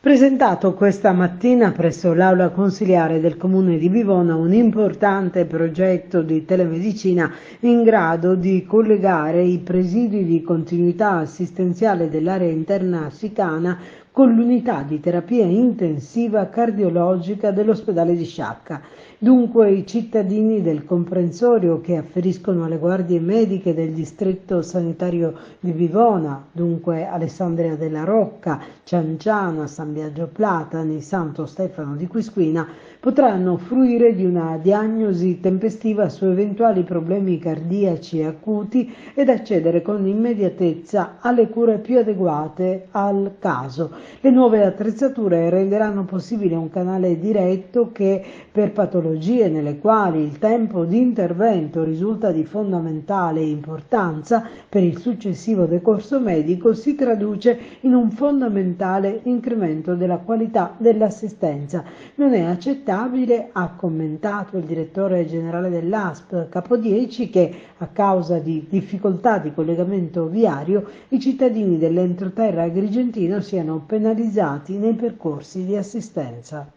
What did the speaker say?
Presentato questa mattina presso l'Aula Consiliare del Comune di Vivona un importante progetto di telemedicina in grado di collegare i presidi di continuità assistenziale dell'area interna sicana con l'unità di terapia intensiva cardiologica dell'ospedale di Sciacca. Dunque i cittadini del comprensorio che afferiscono alle guardie mediche del distretto sanitario di Vivona, dunque Alessandria della Rocca, Cianciana, San Biagio Platani, Santo Stefano di Quisquina, potranno fruire di una diagnosi tempestiva su eventuali problemi cardiaci acuti ed accedere con immediatezza alle cure più adeguate al caso. Le nuove attrezzature renderanno possibile un canale diretto che, per patologie nelle quali il tempo di intervento risulta di fondamentale importanza per il successivo decorso medico, si traduce in un fondamentale incremento della qualità dell'assistenza. Non è accettabile, ha commentato il direttore generale dell'ASP Capodieci, che a causa di difficoltà di collegamento viario i cittadini dell'entroterra agrigentino siano penalizzati nei percorsi di assistenza.